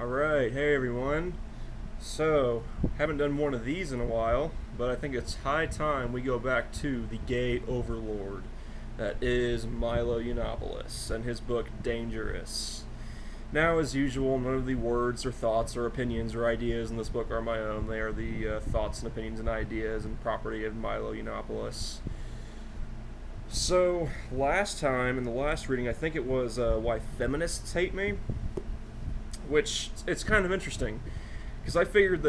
Alright, hey everyone. So, haven't done one of these in a while, but I think it's high time we go back to the gay overlord that is Milo Yiannopoulos and his book Dangerous. Now, as usual, none of the words or thoughts or opinions or ideas in this book are my own. They are the thoughts and opinions and ideas and property of Milo Yiannopoulos. So, last time, in the last reading, I think it was Why Feminists Hate Me, which it's kind of interesting because I figured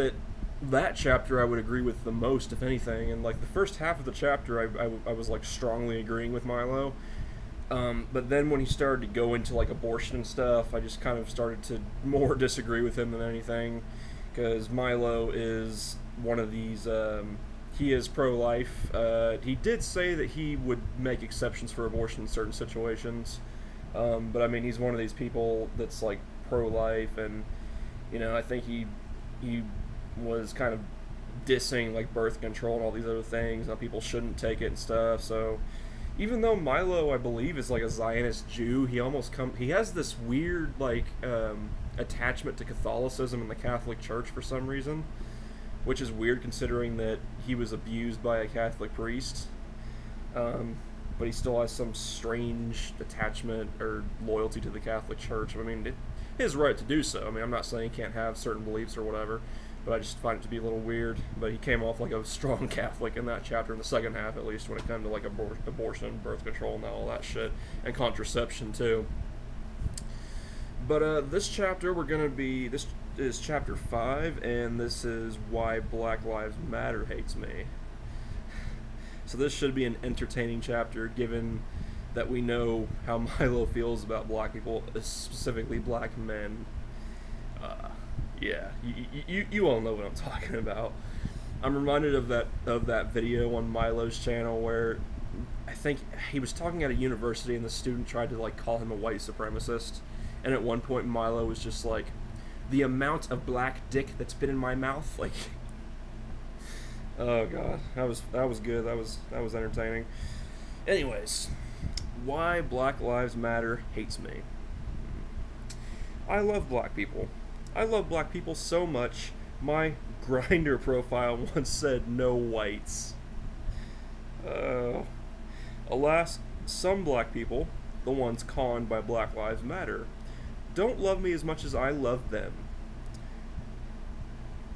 that chapter I would agree with the most, if anything, and like the first half of the chapter I was like strongly agreeing with Milo, but then when he started to go into like abortion and stuff, I just kind of started to more disagree with him than anything, because Milo is one of these he is pro-life. He did say that he would make exceptions for abortion in certain situations, but I mean, he's one of these people that's like pro-life, and I think he was kind of dissing like birth control and all these other things, how people shouldn't take it and stuff. So even though Milo, I believe, is like a Zionist Jew, he has this weird like attachment to Catholicism and the Catholic Church for some reason, which is weird considering that he was abused by a Catholic priest. But he still has some strange attachment or loyalty to the Catholic Church. I mean, his right to do so. I mean, I'm not saying he can't have certain beliefs or whatever, but I just find it to be a little weird. But he came off like a strong Catholic in that chapter, in the second half at least, when it came to like abortion, birth control, and all that shit, and contraception too. But this chapter this is chapter 5, and this is Why Black Lives Matter Hates Me. So this should be an entertaining chapter, given that we know how Milo feels about black people, specifically black men. Yeah, you all know what I'm talking about. I'm reminded of that video on Milo's channel where I think he was talking at a university and the student tried to like call him a white supremacist, and at one point Milo was just like, "The amount of black dick that's been in my mouth," like. Oh god, that was good. That was entertaining. Anyways, why Black Lives Matter hates me. I love black people. I love black people so much. My Grindr profile once said "no whites." Alas, some black people, the ones conned by Black Lives Matter, don't love me as much as I love them.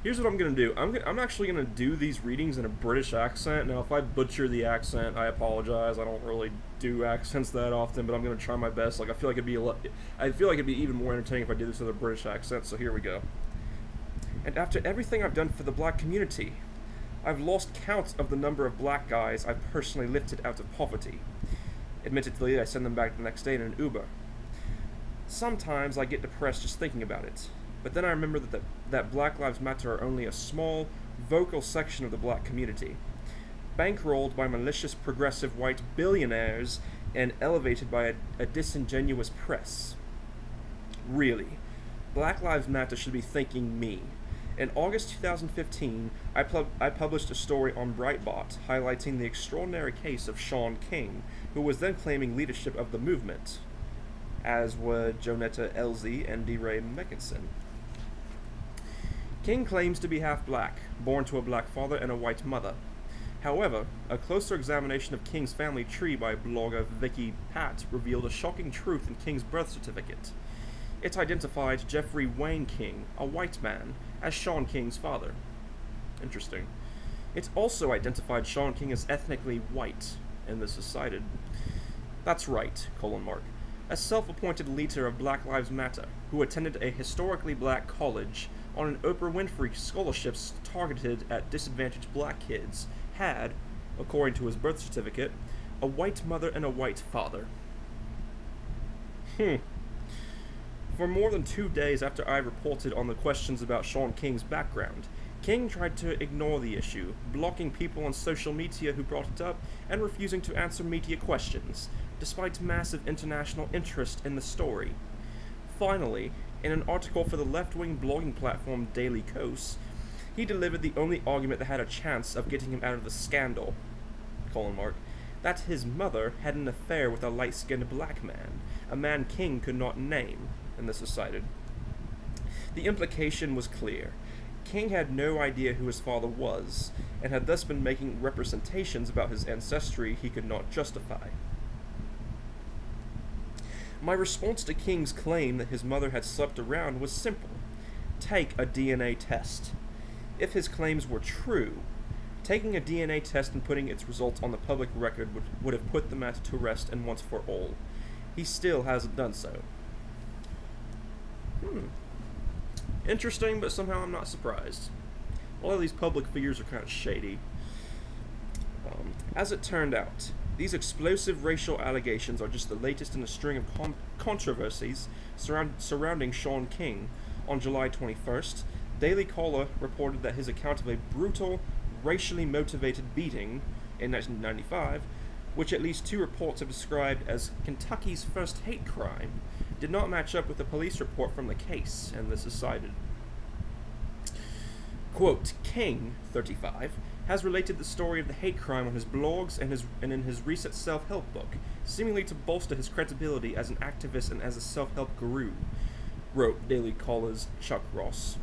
Here's what I'm going to do. I'm actually going to do these readings in a British accent. Now, if I butcher the accent, I apologize. I don't really do accents that often, but I'm going to try my best. Like, I feel like it'd be even more entertaining if I did this with a British accent, so here we go. And after everything I've done for the black community, I've lost count of the number of black guys I've personally lifted out of poverty. Admittedly, I send them back the next day in an Uber. Sometimes I get depressed just thinking about it. But then I remember that Black Lives Matter are only a small, vocal section of the black community, bankrolled by malicious progressive white billionaires and elevated by a disingenuous press. Really, Black Lives Matter should be thanking me. In August 2015, I published a story on Breitbart highlighting the extraordinary case of Shaun King, who was then claiming leadership of the movement, as were Jonetta Elzie and DeRay Mckesson. King claims to be half black, born to a black father and a white mother. However, a closer examination of King's family tree by blogger Vicky Pat revealed a shocking truth in King's birth certificate. It identified Jeffrey Wayne King, a white man, as Shaun King's father. Interesting. It also identified Shaun King as ethnically white, and this is cited. That's right, : a self-appointed leader of Black Lives Matter, who attended a historically black college on an Oprah Winfrey scholarships targeted at disadvantaged black kids, had, according to his birth certificate, a white mother and a white father. For more than 2 days after I reported on the questions about Shaun King's background, King tried to ignore the issue, blocking people on social media who brought it up and refusing to answer media questions, despite massive international interest in the story. Finally, in an article for the left-wing blogging platform Daily Kos, he delivered the only argument that had a chance of getting him out of the scandal, : that his mother had an affair with a light-skinned black man, a man King could not name, and this is cited. The implication was clear. King had no idea who his father was, and had thus been making representations about his ancestry he could not justify. My response to King's claim that his mother had slept around was simple. Take a DNA test. If his claims were true, taking a DNA test and putting its results on the public record would have put the matter to rest and once for all. He still hasn't done so. Interesting, but somehow I'm not surprised. A lot of these public figures are kind of shady. As it turned out, these explosive racial allegations are just the latest in a string of controversies surrounding Sean King. On July 21st, Daily Caller reported that his account of a brutal, racially motivated beating in 1995, which at least 2 reports have described as Kentucky's first hate crime, did not match up with the police report from the case, and this is cited. Quote, King, 35, has related the story of the hate crime on his blogs and in his recent self-help book, seemingly to bolster his credibility as an activist and as a self-help guru, wrote Daily Caller's Chuck Ross.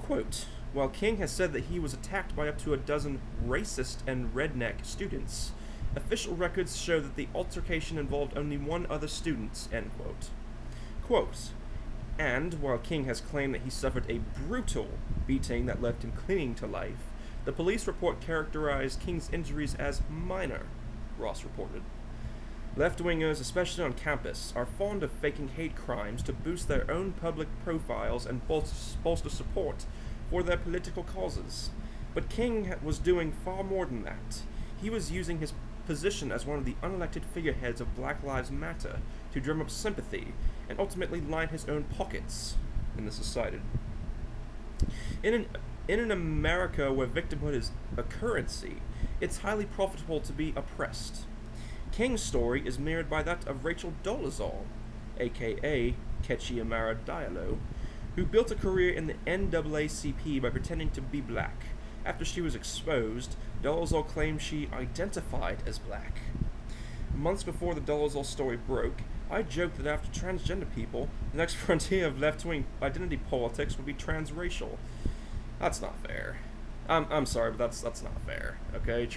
Quote, while King has said that he was attacked by up to a dozen racist and redneck students, official records show that the altercation involved only 1 other student, end quote. Quote, and while King has claimed that he suffered a brutal beating that left him clinging to life, the police report characterized King's injuries as minor, Ross reported. Left-wingers, especially on campus, are fond of faking hate crimes to boost their own public profiles and bolster support for their political causes. But King was doing far more than that. He was using his position as one of the unelected figureheads of Black Lives Matter to drum up sympathy and ultimately line his own pockets, and this is cited. In an America where victimhood is a currency, it's highly profitable to be oppressed. King's story is mirrored by that of Rachel Dolezal, aka Kechi Amara Diallo, who built a career in the NAACP by pretending to be black. After she was exposed, Dolezal claimed she identified as black. Months before the Dolezal story broke, I joked that after transgender people, the next frontier of left-wing identity politics would be transracial. That's not fair. I'm sorry, but that's not fair. Okay,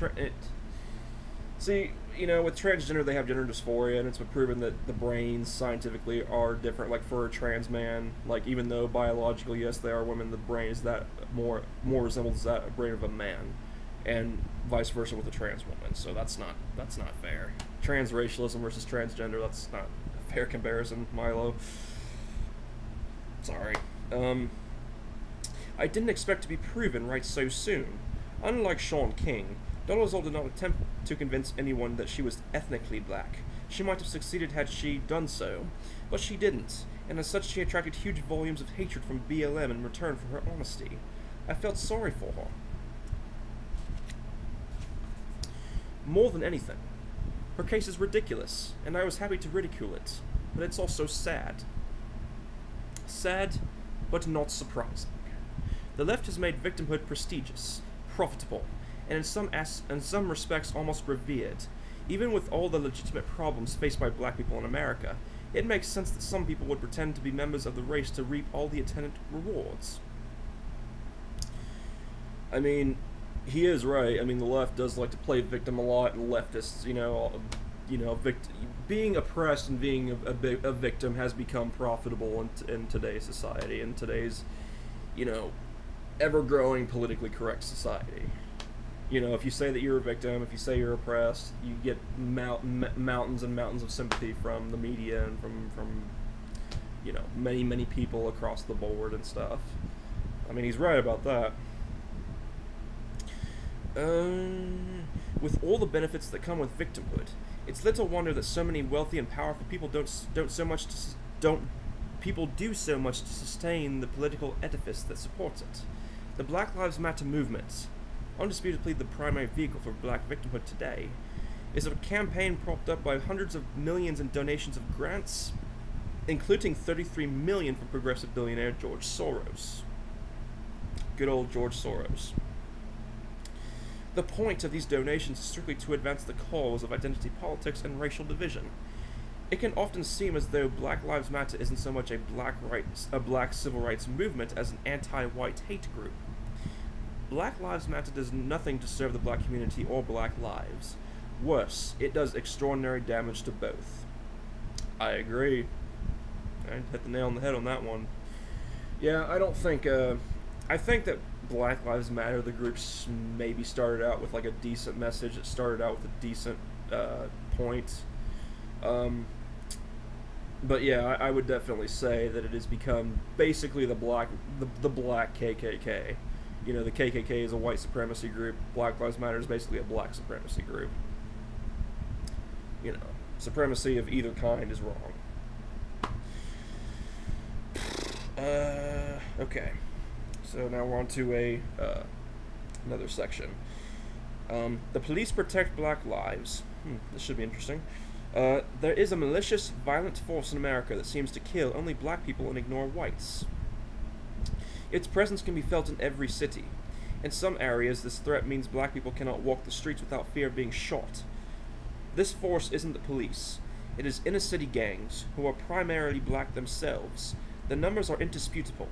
see, you know, with transgender they have gender dysphoria, and it's been proven that the brains scientifically are different. Like for a trans man, like even though biologically yes they are women, the brain is that more resembles that brain of a man, and vice versa with a trans woman. So that's not fair. Transracialism versus transgender, that's not a fair comparison, Milo. Sorry. I didn't expect to be proven right so soon. Unlike Sean King, Dolezal did not attempt to convince anyone that she was ethnically black. She might have succeeded had she done so, but she didn't, and as such she attracted huge volumes of hatred from BLM in return for her honesty. I felt sorry for her. More than anything, her case is ridiculous, and I was happy to ridicule it, but it's also sad. Sad, but not surprising. The left has made victimhood prestigious, profitable, and in some respects almost revered. Even with all the legitimate problems faced by black people in America, it makes sense that some people would pretend to be members of the race to reap all the attendant rewards. I mean, he is right. I mean, the left does like to play victim a lot, and leftists, being oppressed and being a victim has become profitable in today's society, in today's, ever-growing politically correct society. If you say that you're a victim, if you say you're oppressed, you get mountains and mountains of sympathy from the media and from many people across the board and stuff. I mean, he's right about that. With all the benefits that come with victimhood, it's little wonder that so many wealthy and powerful people do so much to sustain the political edifice that supports it. The Black Lives Matter movement, undisputedly the primary vehicle for black victimhood today, is a campaign propped up by hundreds of millions in donations of grants, including $33 million from progressive billionaire George Soros. Good old George Soros. The point of these donations is strictly to advance the cause of identity politics and racial division. It can often seem as though Black Lives Matter isn't so much a black civil rights movement as an anti-white hate group. Black Lives Matter does nothing to serve the black community or black lives. Worse, it does extraordinary damage to both. I agree. I hit the nail on the head on that one. Yeah, I don't think, I think that Black Lives Matter, the groups maybe started out with like a decent message. It started out with a decent, point. But yeah, I would definitely say that it has become basically the black KKK. You know, the KKK is a white supremacy group. Black Lives Matter is basically a black supremacy group. You know, supremacy of either kind is wrong. Okay. So now we're on to another section. The police protect black lives. This should be interesting. There is a malicious, violent force in America that seems to kill only black people and ignore whites. Its presence can be felt in every city. In some areas, this threat means black people cannot walk the streets without fear of being shot. This force isn't the police. It is inner-city gangs, who are primarily black themselves. The numbers are indisputable,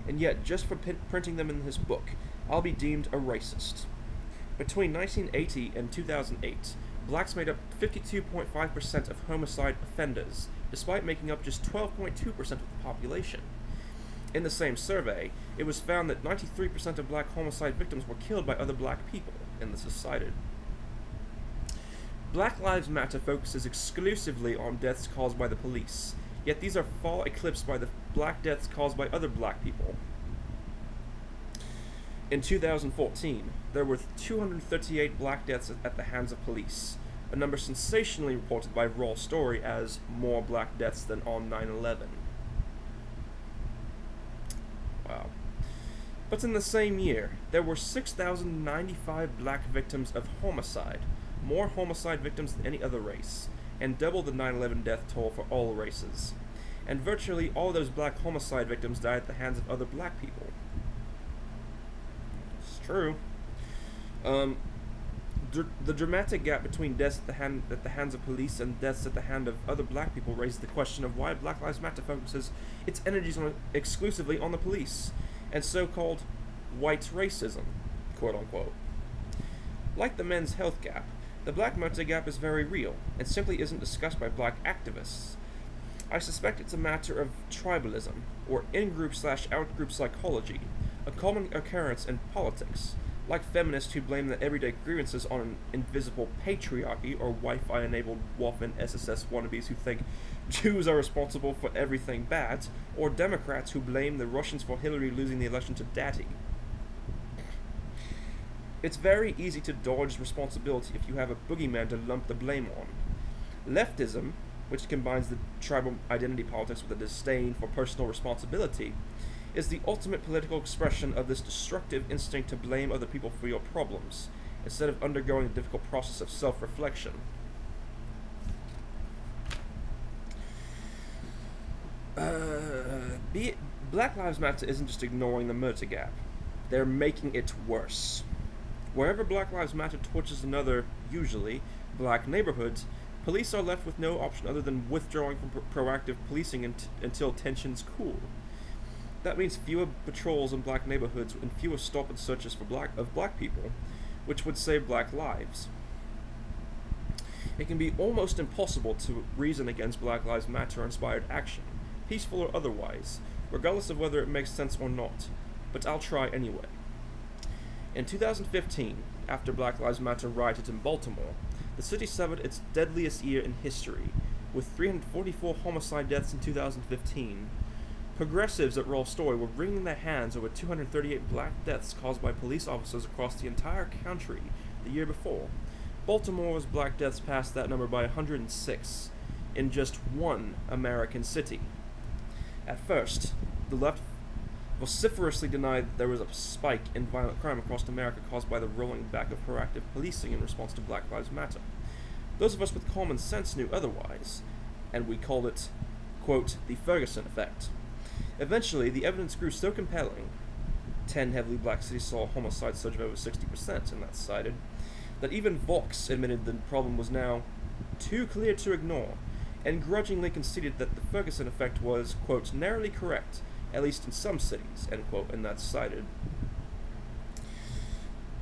and yet just for printing them in this book, I'll be deemed a racist. Between 1980 and 2008, blacks made up 52.5% of homicide offenders, despite making up just 12.2% of the population. In the same survey, it was found that 93% of black homicide victims were killed by other black people, and this is cited. Black Lives Matter focuses exclusively on deaths caused by the police, yet these are far eclipsed by the black deaths caused by other black people. In 2014, there were 238 black deaths at the hands of police, a number sensationally reported by Raw Story as more black deaths than on 9/11. Wow. But in the same year, there were 6,095 black victims of homicide, more homicide victims than any other race, and double the 9/11 death toll for all races. And virtually all those black homicide victims died at the hands of other black people. It's true. The dramatic gap between deaths at the hands of police and deaths at the hand of other black people raises the question of why Black Lives Matter focuses its energies exclusively on the police, and so-called white racism, quote-unquote. Like the men's health gap, the black murder gap is very real, and simply isn't discussed by black activists. I suspect it's a matter of tribalism, or in-group/out-group psychology, a common occurrence in politics, like feminists who blame their everyday grievances on an invisible patriarchy, or Wi-Fi-enabled Waffen SSS wannabes who think Jews are responsible for everything bad, or Democrats who blame the Russians for Hillary losing the election to Daddy. It's very easy to dodge responsibility if you have a boogeyman to lump the blame on. Leftism, which combines the tribal identity politics with a disdain for personal responsibility, is the ultimate political expression of this destructive instinct to blame other people for your problems, instead of undergoing the difficult process of self-reflection. Black Lives Matter isn't just ignoring the murder gap. They're making it worse. Wherever Black Lives Matter torches another, usually, black neighborhood, police are left with no option other than withdrawing from proactive policing until tensions cool. That means fewer patrols in black neighborhoods and fewer stop and searches for black people, which would save black lives. It can be almost impossible to reason against Black Lives Matter-inspired action, peaceful or otherwise, regardless of whether it makes sense or not, but I'll try anyway. In 2015, after Black Lives Matter rioted in Baltimore, the city suffered its deadliest year in history, with 344 homicide deaths in 2015. Progressives at Raw Story were wringing their hands over 238 black deaths caused by police officers across the entire country the year before. Baltimore's black deaths passed that number by 106 in just one American city. At first, the left vociferously denied that there was a spike in violent crime across America caused by the rolling back of proactive policing in response to Black Lives Matter. Those of us with common sense knew otherwise, and we called it, quote, the Ferguson effect. Eventually, the evidence grew so compelling, 10 heavily black cities saw a homicide surge of over 60%, and that's cited, that even Vox admitted the problem was now too clear to ignore. and grudgingly conceded that the Ferguson effect was, quote, narrowly correct, at least in some cities, end quote, and that's cited.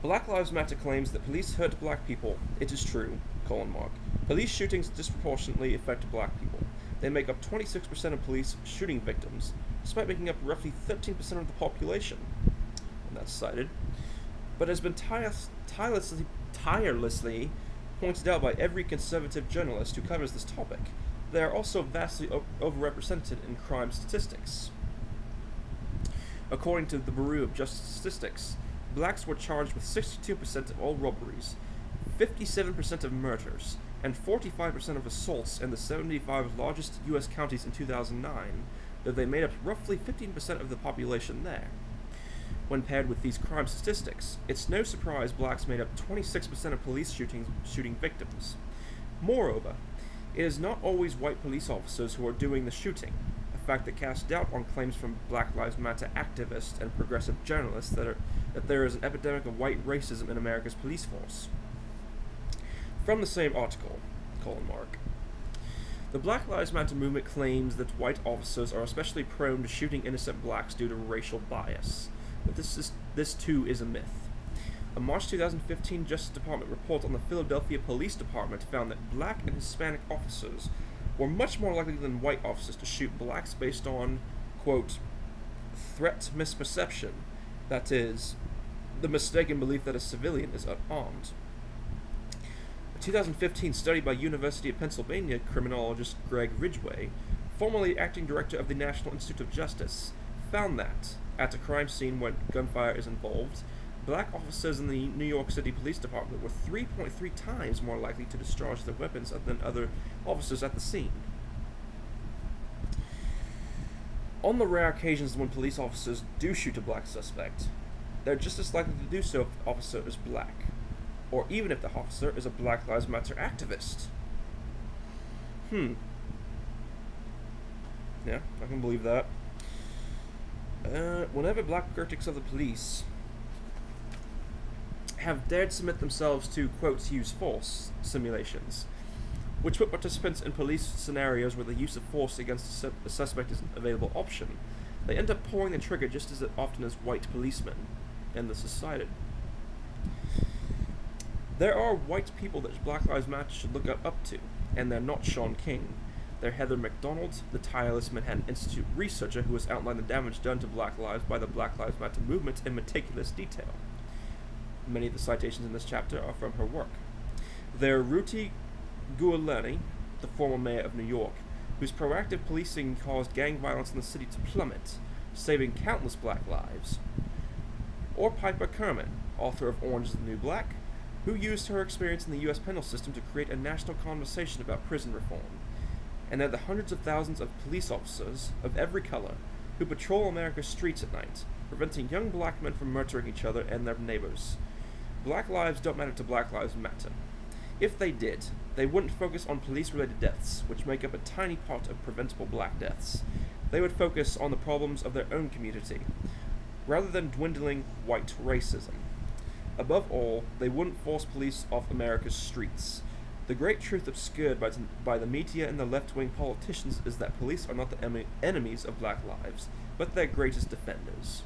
Black Lives Matter claims that police hurt black people. It is true, : Police shootings disproportionately affect black people. They make up 26% of police shooting victims, despite making up roughly 13% of the population, and that's cited. But has been tirelessly pointed out by every conservative journalist who covers this topic. They are also vastly overrepresented in crime statistics. According to the Bureau of Justice Statistics, blacks were charged with 62% of all robberies, 57% of murders, and 45% of assaults in the 75 largest U.S. counties in 2009, though they made up roughly 15% of the population there. When paired with these crime statistics, it's no surprise blacks made up 26% of police shooting victims. Moreover, it is not always white police officers who are doing the shooting, a fact that casts doubt on claims from Black Lives Matter activists and progressive journalists that there is an epidemic of white racism in America's police force. From the same article, : The Black Lives Matter movement claims that white officers are especially prone to shooting innocent blacks due to racial bias, but this too is a myth. A March 2015 Justice Department report on the Philadelphia Police Department found that black and Hispanic officers were much more likely than white officers to shoot blacks based on, quote, threat misperception, that is, the mistaken belief that a civilian is unarmed. A 2015 study by University of Pennsylvania criminologist Greg Ridgway, formerly acting director of the National Institute of Justice, found that, at a crime scene where gunfire is involved, black officers in the New York City Police Department were 3.3 times more likely to discharge their weapons than other officers at the scene. On the rare occasions when police officers do shoot a black suspect, they're just as likely to do so if the officer is black, or even if the officer is a Black Lives Matter activist. Yeah, I can believe that. Whenever black critics of the police have dared submit themselves to, quote, use force simulations, which put participants in police scenarios where the use of force against a suspect is an available option, they end up pulling the trigger just as often as white policemen, and this is cited. There are white people that Black Lives Matter should look up to, and they're not Sean King. They're Heather McDonald, the tireless Manhattan Institute researcher who has outlined the damage done to black lives by the Black Lives Matter movement in meticulous detail. Many of the citations in this chapter are from her work. They're Ruti Giuliani, the former mayor of New York, whose proactive policing caused gang violence in the city to plummet, saving countless black lives. Or Piper Kerman, author of Orange is the New Black, who used her experience in the U.S. penal system to create a national conversation about prison reform. And they're the hundreds of thousands of police officers of every color who patrol America's streets at night, preventing young black men from murdering each other and their neighbors. Black lives don't matter to Black Lives Matter. If they did, they wouldn't focus on police-related deaths, which make up a tiny part of preventable black deaths. They would focus on the problems of their own community, rather than dwindling white racism. Above all, they wouldn't force police off America's streets. The great truth obscured by the media and the left-wing politicians is that police are not the enemies of black lives, but their greatest defenders.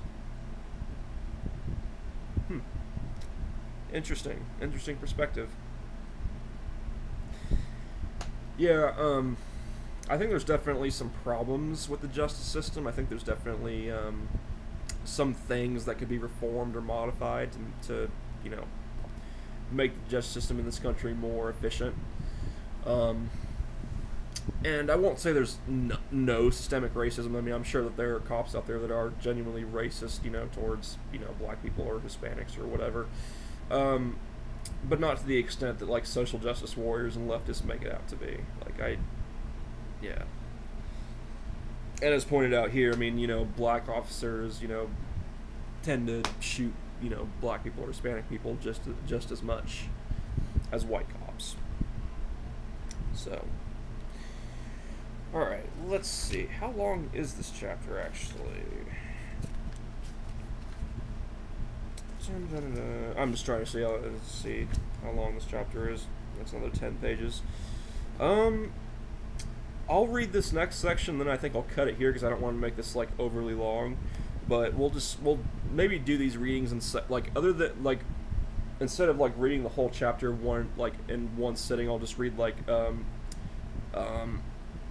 Interesting perspective. Yeah, I think there's definitely some problems with the justice system. I think there's definitely some things that could be reformed or modified to make the justice system in this country more efficient. And I won't say there's no systemic racism. I mean, I'm sure that there are cops out there that are genuinely racist, towards, black people or Hispanics or whatever. But not to the extent that, like, social justice warriors and leftists make it out to be. Yeah. And as pointed out here, I mean, black officers, tend to shoot, black people or Hispanic people just as much as white cops. So, alright, let's see. How long is this chapter, actually? I'm just trying to see how long this chapter is. That's another 10 pages. I'll read this next section, then I think I'll cut it here because I don't want to make this like overly long. But we'll maybe do these readings and like other than like instead of like reading the whole chapter one like in one sitting, I'll just read like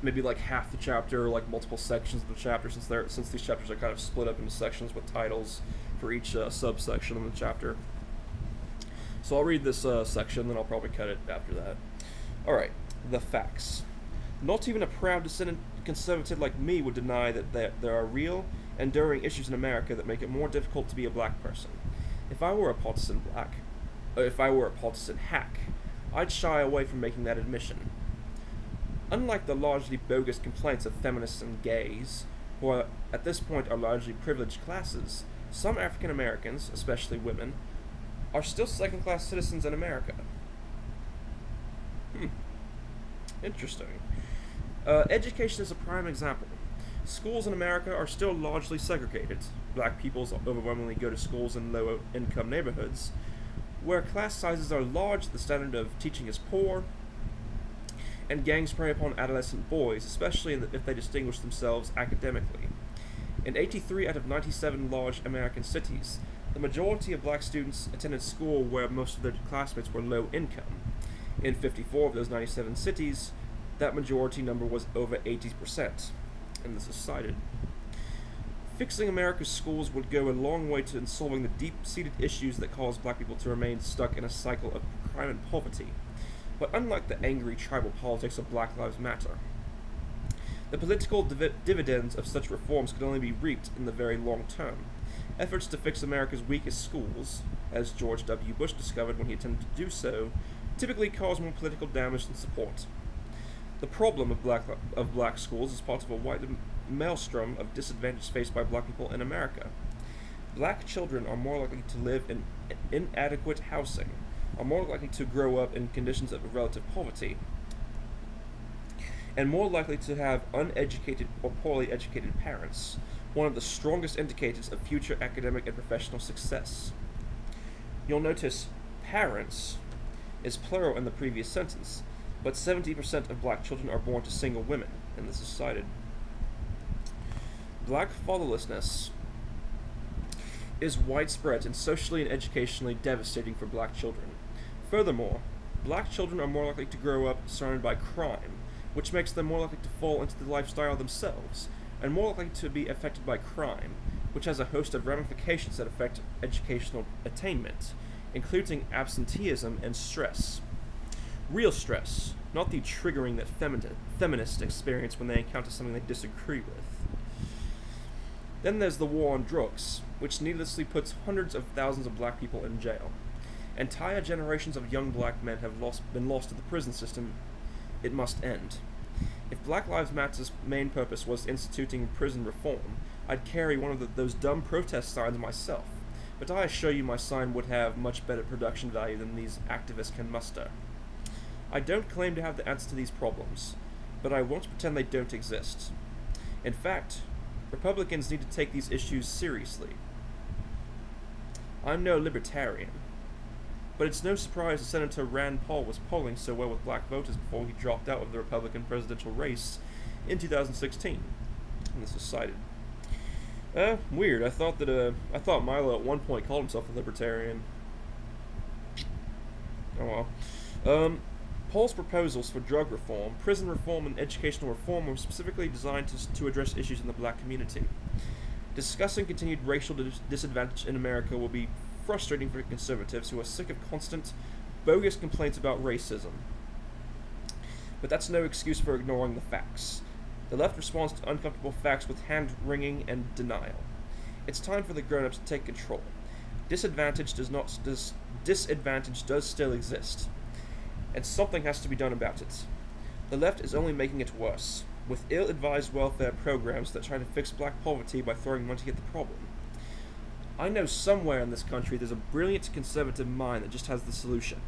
maybe like half the chapter or like multiple sections of the chapter since these chapters are kind of split up into sections with titles for each subsection of the chapter. So I'll read this section, then I'll probably cut it after that. All right, the facts. Not even a proud descendant conservative like me would deny that there are real, enduring issues in America that make it more difficult to be a black person. If I were a partisan hack, I'd shy away from making that admission. Unlike the largely bogus complaints of feminists and gays, who are, at this point are largely privileged classes, some African Americans, especially women, are still second-class citizens in America. Interesting. Education is a prime example. Schools in America are still largely segregated. Black peoples overwhelmingly go to schools in low-income neighborhoods, where class sizes are large, the standard of teaching is poor, and gangs prey upon adolescent boys, especially if they distinguish themselves academically. In 83 out of 97 large American cities, the majority of black students attended school where most of their classmates were low income. In 54 of those 97 cities, that majority number was over 80%, and this is cited. Fixing America's schools would go a long way to solving the deep-seated issues that cause black people to remain stuck in a cycle of crime and poverty. But unlike the angry tribal politics of Black Lives Matter, the political dividends of such reforms could only be reaped in the very long term. Efforts to fix America's weakest schools, as George W. Bush discovered when he attempted to do so, typically cause more political damage than support. The problem of black schools is part of a wide maelstrom of disadvantage faced by black people in America. Black children are more likely to live in inadequate housing, are more likely to grow up in conditions of relative poverty, and more likely to have uneducated or poorly educated parents, one of the strongest indicators of future academic and professional success. You'll notice parents is plural in the previous sentence, but 70% of black children are born to single women, and this is cited. Black fatherlessness is widespread and socially and educationally devastating for black children. Furthermore, black children are more likely to grow up surrounded by crime, which makes them more likely to fall into the lifestyle themselves, and more likely to be affected by crime, which has a host of ramifications that affect educational attainment, including absenteeism and stress. Real stress, not the triggering that feminists experience when they encounter something they disagree with. Then there's the war on drugs, which needlessly puts hundreds of thousands of black people in jail. Entire generations of young black men have been lost to the prison system. It must end. If Black Lives Matter's main purpose was instituting prison reform, I'd carry one of those dumb protest signs myself, but I assure you my sign would have much better production value than these activists can muster. I don't claim to have the answer to these problems, but I won't pretend they don't exist. In fact, Republicans need to take these issues seriously. I'm no libertarian, but it's no surprise that Senator Rand Paul was polling so well with black voters before he dropped out of the Republican presidential race in 2016. And this is cited. Weird. I thought Milo at one point called himself a libertarian. Oh well. Paul's proposals for drug reform, prison reform, and educational reform were specifically designed to address issues in the black community. Discussing continued racial disadvantage in America will be frustrating for conservatives who are sick of constant, bogus complaints about racism. But that's no excuse for ignoring the facts. The left responds to uncomfortable facts with hand-wringing and denial. It's time for the grown-ups to take control. Disadvantage does still exist, and something has to be done about it. The left is only making it worse, with ill-advised welfare programs that try to fix black poverty by throwing money at the problem. I know somewhere in this country there's a brilliant conservative mind that just has the solution,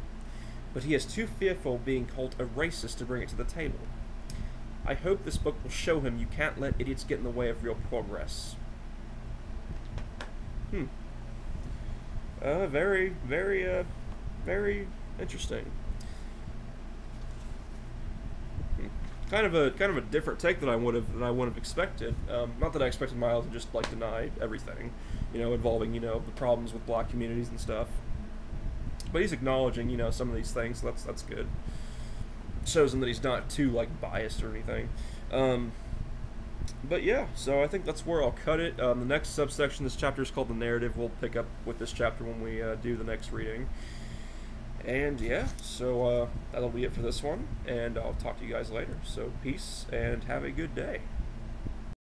but he is too fearful of being called a racist to bring it to the table. I hope this book will show him you can't let idiots get in the way of real progress. Very, very interesting. kind of a different take than I would have expected. Not that I expected Milo to just like deny everything, involving the problems with black communities and stuff. But he's acknowledging some of these things. So that's good. Shows him that he's not too like biased or anything. But yeah, so I think that's where I'll cut it. The next subsection, this chapter is called the narrative. We'll pick up with this chapter when we do the next reading. And yeah, so that'll be it for this one, and I'll talk to you guys later. So peace, and have a good day.